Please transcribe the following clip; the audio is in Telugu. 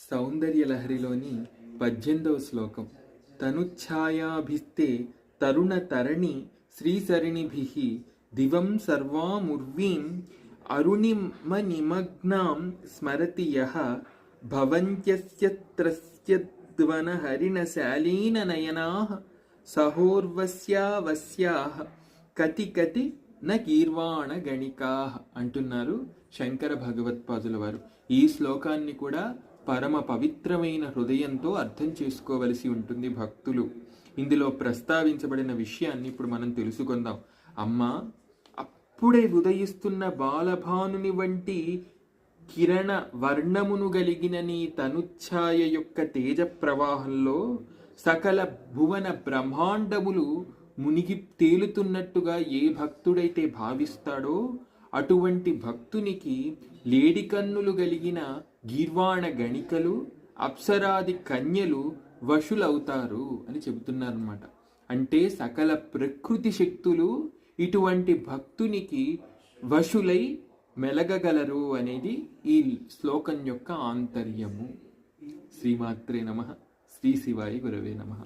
సౌందర్యలహరిలోని 18వ శ్లోకం. తనుఛాయాభిస్తే తరుణ తరణి శ్రీసరిణిభిః దివం సర్వాముర్వీం అరుణిమనిమగ్నాం స్మరతి యః భవంత్యస్యత్రస్యద్వన హరిణశాలీన నయనాః సహోర్వస్యావస్యాః కతి కతి న గీర్వాణ గణికాః అంటున్నారు శంకర భగవత్పాదుల వారు. ఈ శ్లోకాన్ని కూడా పరమ పవిత్రమైన హృదయంతో అర్థం చేసుకోవలసి ఉంటుంది భక్తులు. ఇందులో ప్రస్తావించబడిన విషయాన్ని ఇప్పుడు మనం తెలుసుకుందాం. అమ్మా, అప్పుడే ఉదయిస్తున్న బాలభానుని వంటి కిరణ వర్ణమును గలిగిన నీ తనుఛాయ యొక్క తేజ ప్రవాహంలో సకల భువన బ్రహ్మాండములు మునిగి తేలుతున్నట్టుగా ఏ భక్తుడైతే భావిస్తాడో అటువంటి భక్తునికి లేడి కన్నులు గలిగిన గీర్వాణ గణికలు అప్సరాది కన్యలు వశులవుతారు అని చెబుతున్నారన్నమాట. అంటే సకల ప్రకృతి శక్తులు ఇటువంటి భక్తునికి వశులై మెలగగలరు అనేది ఈ శ్లోకం యొక్క ఆంతర్యము. శ్రీమాత్రే నమః. శ్రీ శివాయ గురవే నమః.